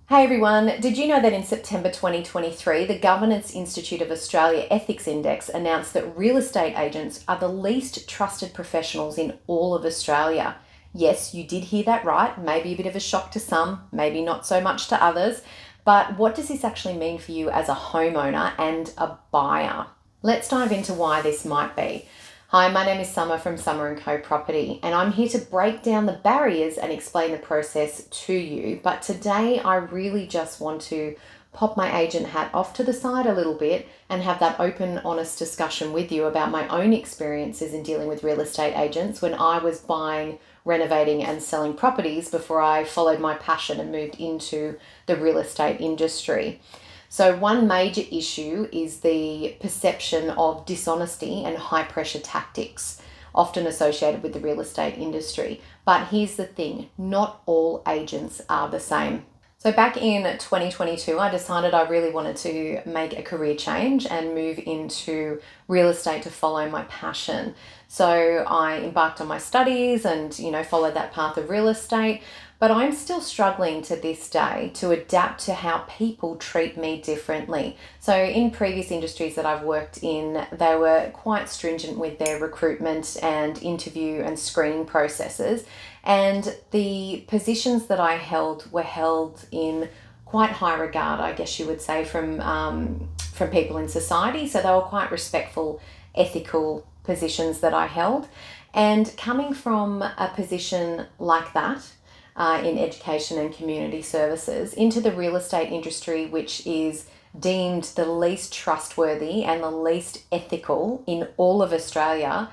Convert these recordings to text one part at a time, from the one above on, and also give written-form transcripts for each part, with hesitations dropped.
Hey everyone, did you know that in September 2023, the Governance Institute of Australia Ethics Index announced that real estate agents are the least trusted professionals in all of Australia? Yes, you did hear that right. Maybe a bit of a shock to some, maybe not so much to others. But what does this actually mean for you as a homeowner and a buyer? Let's dive into why this might be. Hi, my name is Summer from Summer & Co Property, and I'm here to break down the barriers and explain the process to you. But today I really just want to pop my agent hat off to the side a little bit and have that open, honest discussion with you about my own experiences in dealing with real estate agents when I was buying, renovating and selling properties before I followed my passion and moved into the real estate industry. So, one major issue is the perception of dishonesty and high pressure tactics, often associated with the real estate industry. But here's the thing, not all agents are the same. So, back in 2022, I decided I really wanted to make a career change and move into real estate to follow my passion. So, I embarked on my studies and, followed that path of real estate. But I'm still struggling to this day to adapt to how people treat me differently. So, in previous industries that I've worked in, they were quite stringent with their recruitment and interview and screening processes. And the positions that I held were held in quite high regard, I guess you would say, from people in society. So, they were quite respectful, ethical positions that I held. And coming from a position like that, in education and community services into the real estate industry, which is deemed the least trustworthy and the least ethical in all of Australia,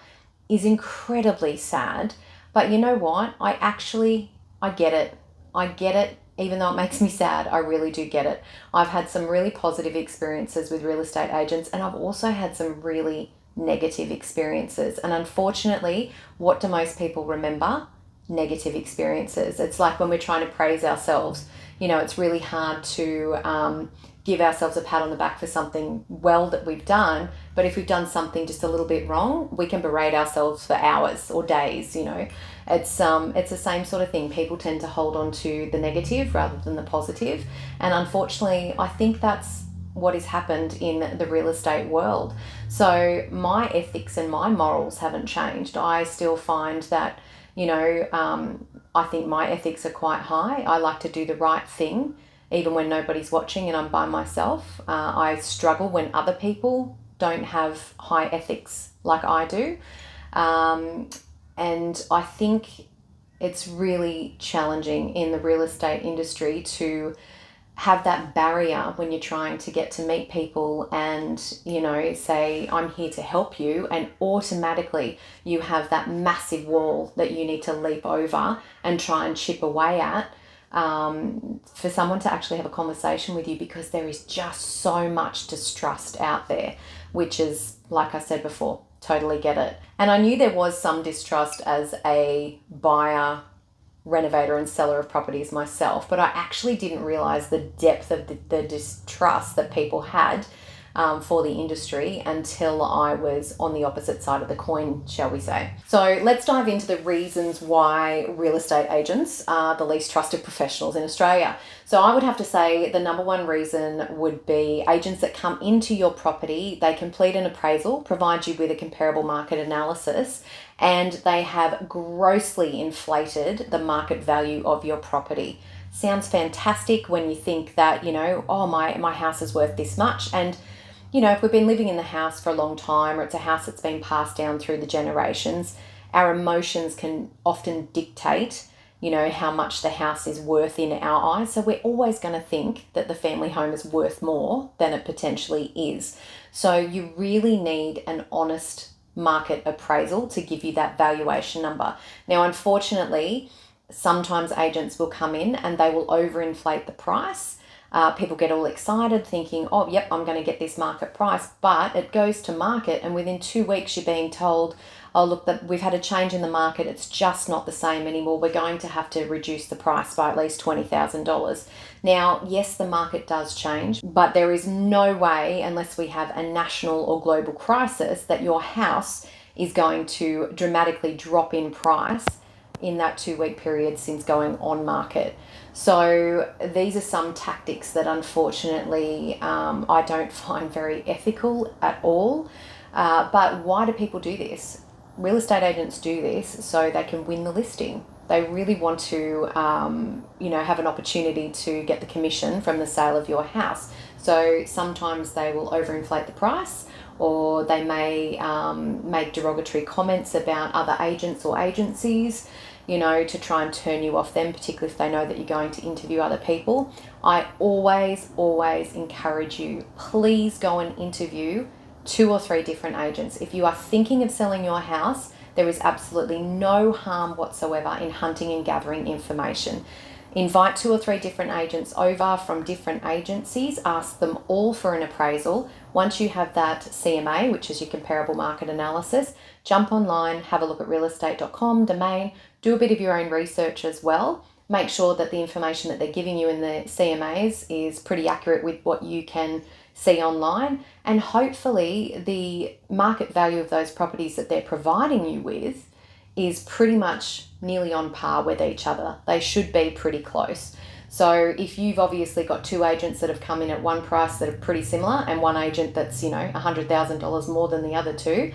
is incredibly sad. But you know what? I get it. I get it. Even though it makes me sad, I really do get it. I've had some really positive experiences with real estate agents, and I've also had some really negative experiences. And unfortunately, what do most people remember? Negative experiences. It's like when we're trying to praise ourselves, it's really hard to give ourselves a pat on the back for something well that we've done. But if we've done something just a little bit wrong, we can berate ourselves for hours or days. It's the same sort of thing. People tend to hold on to the negative rather than the positive, and unfortunately, I think that's what has happened in the real estate world. So my ethics and my morals haven't changed. I still find that I think my ethics are quite high. I like to do the right thing, even when nobody's watching and I'm by myself. I struggle when other people don't have high ethics like I do. And I think it's really challenging in the real estate industry to have that barrier when you're trying to get to meet people and, say, I'm here to help you. And automatically you have that massive wall that you need to leap over and try and chip away at for someone to actually have a conversation with you, because there is just so much distrust out there, which is, like I said before, totally get it. And I knew there was some distrust as a buyer, renovator and seller of properties myself, but I actually didn't realize the depth of the distrust that people had for the industry until I was on the opposite side of the coin, shall we say. So let's dive into the reasons why real estate agents are the least trusted professionals in Australia. So I would have to say the number one reason would be agents that come into your property, they complete an appraisal, provide you with a comparable market analysis, and they have grossly inflated the market value of your property. Sounds fantastic when you think that, my house is worth this much. And if we've been living in the house for a long time, or it's a house that's been passed down through the generations, our emotions can often dictate, how much the house is worth in our eyes. So we're always going to think that the family home is worth more than it potentially is. So you really need an honest market appraisal to give you that valuation number. Now, unfortunately, sometimes agents will come in and they will overinflate the price. People get all excited thinking, oh, yep, I'm going to get this market price. But it goes to market and within 2 weeks you're being told, oh, look, we've had a change in the market. It's just not the same anymore. We're going to have to reduce the price by at least $20,000. Now, yes, the market does change, but there is no way, unless we have a national or global crisis, that your house is going to dramatically drop in price in that 2-week period since going on market. So these are some tactics that unfortunately I don't find very ethical at all. But why do people do this? Real estate agents do this so they can win the listing. They really want to, have an opportunity to get the commission from the sale of your house. So sometimes they will overinflate the price, or they may make derogatory comments about other agents or agencies, to try and turn you off them, particularly if they know that you're going to interview other people. I always encourage you, please go and interview 2 or 3 different agents. If you are thinking of selling your house, there is absolutely no harm whatsoever in hunting and gathering information. Invite 2 or 3 different agents over from different agencies, ask them all for an appraisal. Once you have that CMA, which is your comparable market analysis, jump online, have a look at realestate.com domain, do a bit of your own research as well. Make sure that the information that they're giving you in the CMAs is pretty accurate with what you can see online, and hopefully the market value of those properties that they're providing you with is pretty much nearly on par with each other. They should be pretty close. So if you've obviously got 2 agents that have come in at one price that are pretty similar, and one agent that's $100,000 more than the other 2,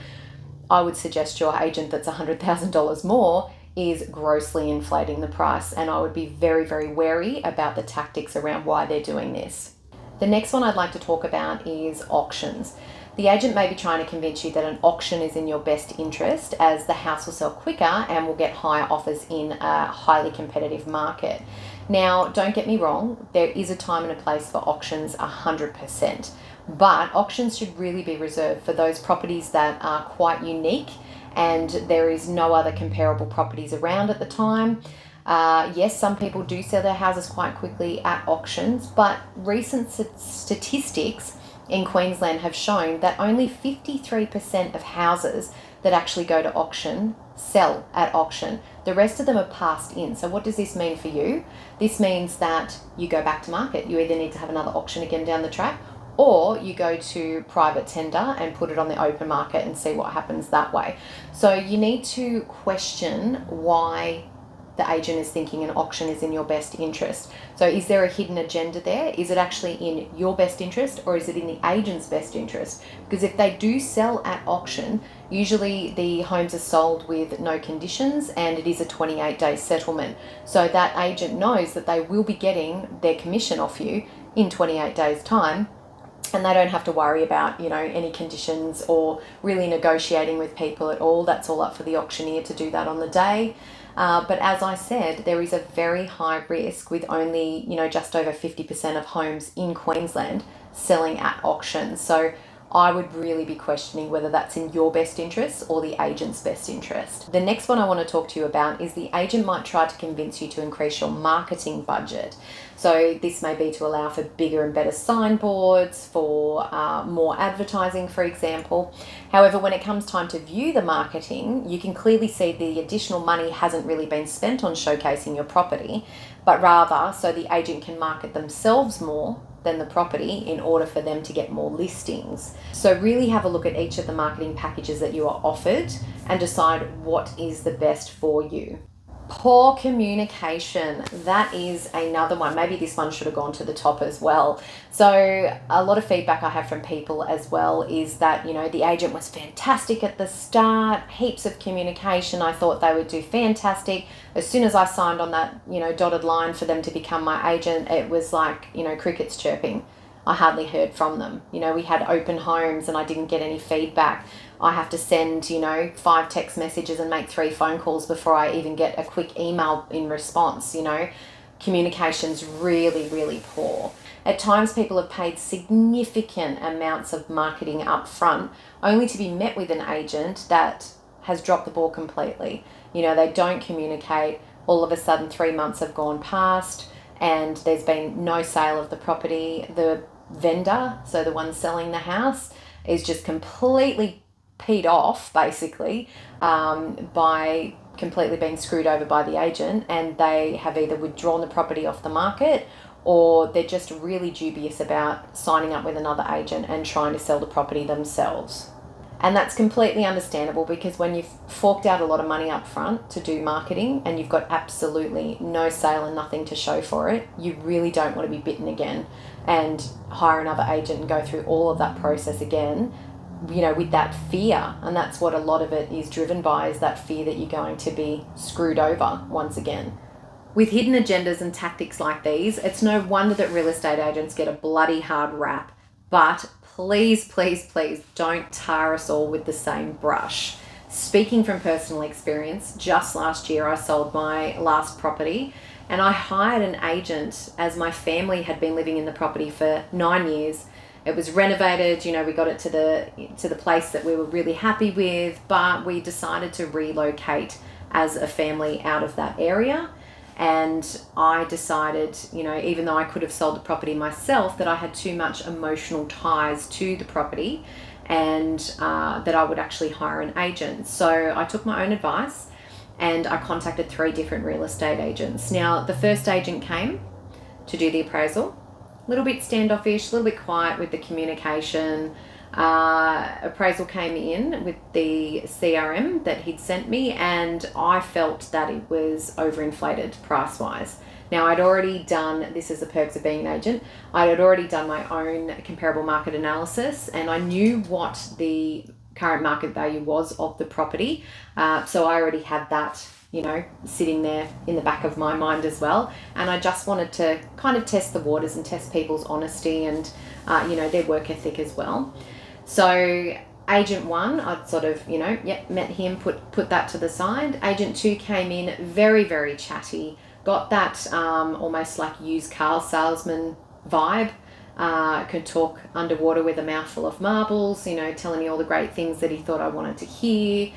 I would suggest your agent that's $100,000 more is grossly inflating the price, and I would be very, very wary about the tactics around why they're doing this. The next one I'd like to talk about is auctions. The agent may be trying to convince you that an auction is in your best interest, as the house will sell quicker and will get higher offers in a highly competitive market. Now, don't get me wrong, there is a time and a place for auctions 100%, but auctions should really be reserved for those properties that are quite unique and there is no other comparable properties around at the time. Yes, some people do sell their houses quite quickly at auctions, but recent statistics in Queensland have shown that only 53% of houses that actually go to auction sell at auction. The rest of them are passed in. So what does this mean for you? This means that you go back to market. You either need to have another auction again down the track, or you go to private tender and put it on the open market and see what happens that way. So you need to question why the agent is thinking an auction is in your best interest. So is there a hidden agenda there? Is it actually in your best interest, or is it in the agent's best interest? Because if they do sell at auction, usually the homes are sold with no conditions and it is a 28-day settlement. So that agent knows that they will be getting their commission off you in 28 days' time, and they don't have to worry about, any conditions or really negotiating with people at all. That's all up for the auctioneer to do that on the day. But as I said, there is a very high risk with only, just over 50% of homes in Queensland selling at auction. So I would really be questioning whether that's in your best interest or the agent's best interest. The next one I want to talk to you about is the agent might try to convince you to increase your marketing budget. So this may be to allow for bigger and better signboards, for more advertising, for example. However, when it comes time to view the marketing, you can clearly see the additional money hasn't really been spent on showcasing your property, but rather so the agent can market themselves more than the property in order for them to get more listings. So really have a look at each of the marketing packages that you are offered and decide what is the best for you. Poor communication, that is another one. Maybe this one should have gone to the top as well. So a lot of feedback I have from people as well is that, the agent was fantastic at the start, heaps of communication. I thought they would do fantastic. As soon as I signed on that, dotted line for them to become my agent, it was like, crickets chirping. I hardly heard from them. We had open homes and I didn't get any feedback. I have to send, 5 text messages and make 3 phone calls before I even get a quick email in response. Communication's really, really poor. At times people have paid significant amounts of marketing up front only to be met with an agent that has dropped the ball completely. They don't communicate. All of a sudden 3 months have gone past and there's been no sale of the property. The vendor, so the one selling the house, is just completely peed off basically by completely being screwed over by the agent, and they have either withdrawn the property off the market or they're just really dubious about signing up with another agent and trying to sell the property themselves. And that's completely understandable, because when you've forked out a lot of money up front to do marketing and you've got absolutely no sale and nothing to show for it, you really don't want to be bitten again and hire another agent and go through all of that process again, with that fear. And that's what a lot of it is driven by, is that fear that you're going to be screwed over once again. With hidden agendas and tactics like these, it's no wonder that real estate agents get a bloody hard rap. But please, please, please don't tar us all with the same brush. Speaking from personal experience, just last year I sold my last property, and I hired an agent as my family had been living in the property for 9 years. It was renovated, we got it to the place that we were really happy with, but we decided to relocate as a family out of that area. And I decided, even though I could have sold the property myself, that I had too much emotional ties to the property, and that I would actually hire an agent. So I took my own advice and I contacted 3 different real estate agents. Now, the first agent came to do the appraisal, a little bit standoffish, a little bit quiet with the communication. Appraisal came in with the CRM that he'd sent me, and I felt that it was overinflated price-wise. Now, I'd already done, this is the perks of being an agent, I had already done my own comparable market analysis, and I knew what the current market value was of the property. So I already had that, sitting there in the back of my mind as well. And I just wanted to kind of test the waters and test people's honesty and, their work ethic as well. So agent 1, I'd sort of, met him, put that to the side. Agent 2 came in very, very chatty, got that almost like used car salesman vibe. Could talk underwater with a mouthful of marbles, telling me all the great things that he thought I wanted to hear.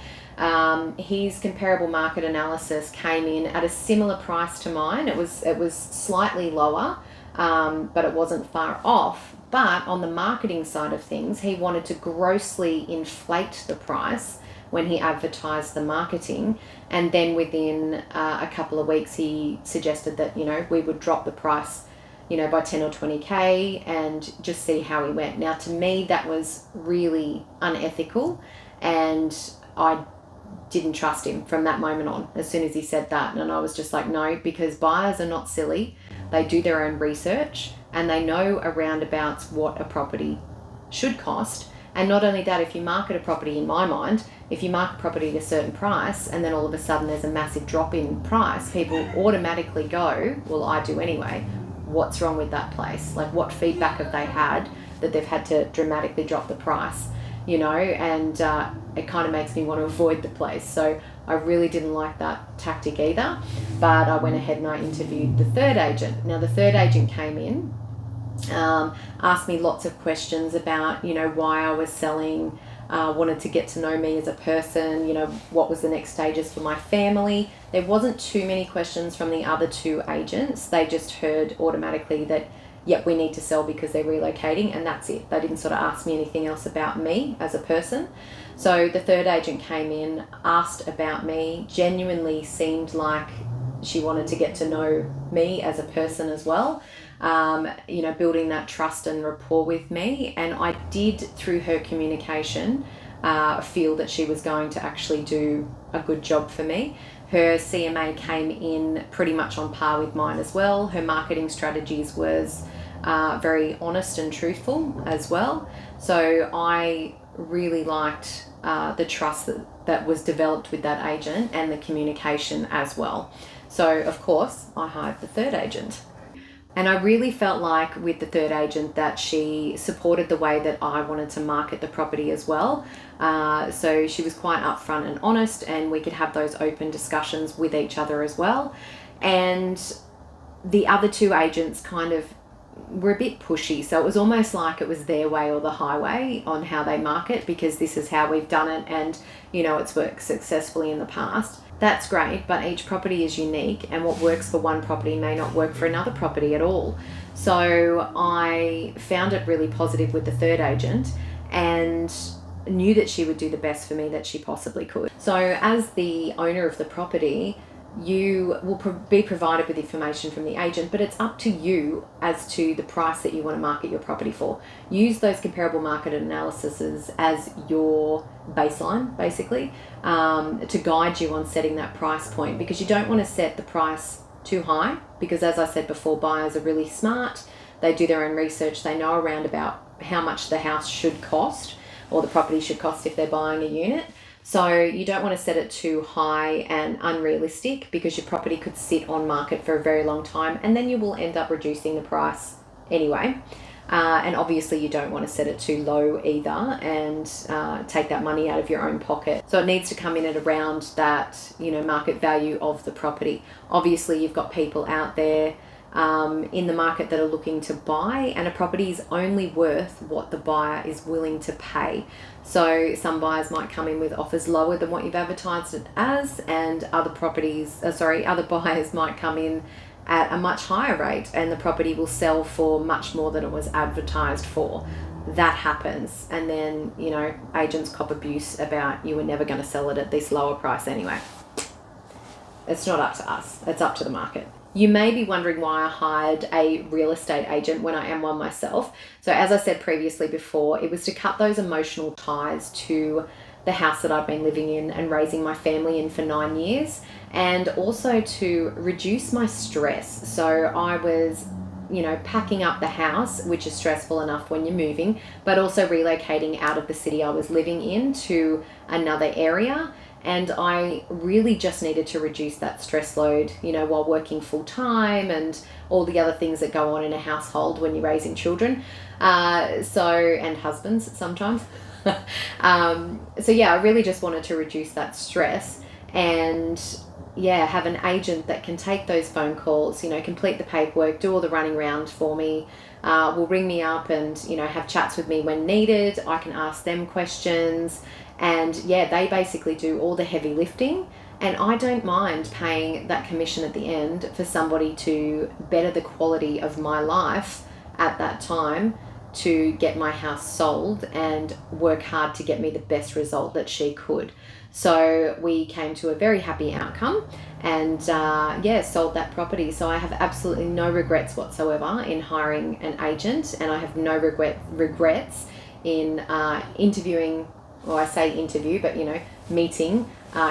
His comparable market analysis came in at a similar price to mine. It was slightly lower, but it wasn't far off. But on the marketing side of things, he wanted to grossly inflate the price when he advertised the marketing. And then within a couple of weeks, he suggested that, we would drop the price, by 10 or 20K and just see how he went. Now, to me, that was really unethical, and I didn't trust him from that moment on, as soon as he said that. And I was just like, no, because buyers are not silly. They do their own research and they know around about what a property should cost. And not only that, if you market a property, in my mind, if you market property at a certain price and then all of a sudden there's a massive drop in price, people automatically go, well, I do anyway. What's wrong with that place? Like, what feedback have they had that they've had to dramatically drop the price, and it kind of makes me want to avoid the place. So I really didn't like that tactic either, but I went ahead and I interviewed the third agent. Now, the third agent came in, asked me lots of questions about, why I was selling, wanted to get to know me as a person, what was the next stages for my family. There wasn't too many questions from the other 2 agents. They just heard automatically that, yep, we need to sell because they're relocating, and that's it. They didn't sort of ask me anything else about me as a person. So the third agent came in, asked about me, genuinely seemed like she wanted to get to know me as a person as well, building that trust and rapport with me. And I did, through her communication, feel that she was going to actually do a good job for me. Her CMA came in pretty much on par with mine as well. Her marketing strategies was very honest and truthful as well. So I really liked the trust that was developed with that agent, and the communication as well. So, of course, I hired the third agent. And I really felt like with the third agent that she supported the way that I wanted to market the property as well. So she was quite upfront and honest, and we could have those open discussions with each other as well. And the other 2 agents kind of were a bit pushy. So it was almost like it was their way or the highway on how they market, because this is how we've done it and, it's worked successfully in the past. That's great, but each property is unique, and what works for one property may not work for another property at all. So I found it really positive with the third agent and knew that she would do the best for me that she possibly could. So as the owner of the property, you will be provided with information from the agent, but it's up to you as to the price that you want to market your property for. Use those comparable market analyses as your baseline, basically, to guide you on setting that price point, because you don't want to set the price too high, because as I said before, buyers are really smart. They do their own research. They know around about how much the house should cost, or the property should cost if they're buying a unit. So you don't want to set it too high and unrealistic, because your property could sit on market for a very long time and then you will end up reducing the price anyway. And obviously you don't want to set it too low either and take that money out of your own pocket. So it needs to come in at around that, market value of the property. Obviously you've got people out there in the market that are looking to buy, and a property is only worth what the buyer is willing to pay. So some buyers might come in with offers lower than what you've advertised it as, and other buyers might come in at a much higher rate and the property will sell for much more than it was advertised for. That happens, and then agents cop abuse about you were never going to sell it at this lower price anyway. It's not up to us, it's up to the market. You may be wondering why I hired a real estate agent when I am one myself. So as I said previously before, it was to cut those emotional ties to the house that I've been living in and raising my family in for 9 years, and also to reduce my stress. So I was packing up the house, which is stressful enough when you're moving, but also relocating out of the city I was living in to another area. And I really just needed to reduce that stress load, while working full time and all the other things that go on in a household when you're raising children. And husbands sometimes. I really just wanted to reduce that stress and have an agent that can take those phone calls, complete the paperwork, do all the running around for me, will ring me up and, have chats with me when needed. I can ask them questions. And they basically do all the heavy lifting, and I don't mind paying that commission at the end for somebody to better the quality of my life at that time, to get my house sold and work hard to get me the best result that she could. So we came to a very happy outcome and sold that property. So I have absolutely no regrets whatsoever in hiring an agent, and I have no regrets in interviewing, or I say interview, but meeting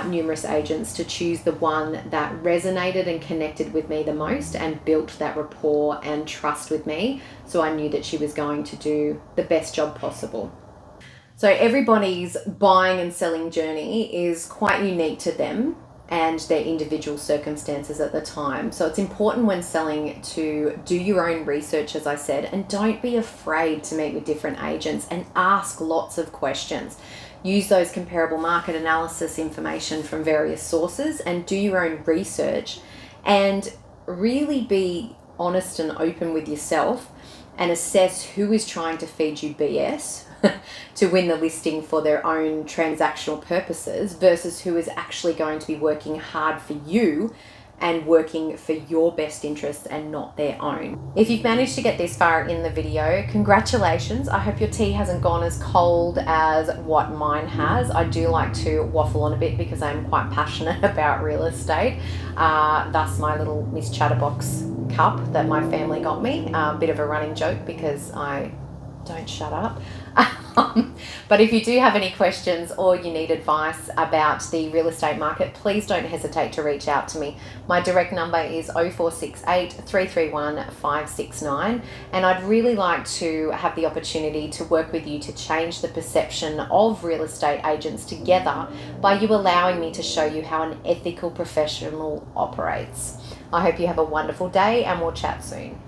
numerous agents to choose the one that resonated and connected with me the most and built that rapport and trust with me. So I knew that she was going to do the best job possible. So everybody's buying and selling journey is quite unique to them and their individual circumstances at the time. So it's important when selling to do your own research, as I said, and don't be afraid to meet with different agents and ask lots of questions. Use those comparable market analysis information from various sources and do your own research, and really be honest and open with yourself and assess who is trying to feed you BS to win the listing for their own transactional purposes versus who is actually going to be working hard for you and working for your best interests and not their own. If you've managed to get this far in the video, congratulations. I hope your tea hasn't gone as cold as what mine has. I do like to waffle on a bit because I'm quite passionate about real estate. Thus my little Miss Chatterbox cup that my family got me. A bit of a running joke because I don't shut up. But if you do have any questions or you need advice about the real estate market, please don't hesitate to reach out to me. My direct number is 0468 331 569, and I'd really like to have the opportunity to work with you to change the perception of real estate agents together by you allowing me to show you how an ethical professional operates. I hope you have a wonderful day and we'll chat soon.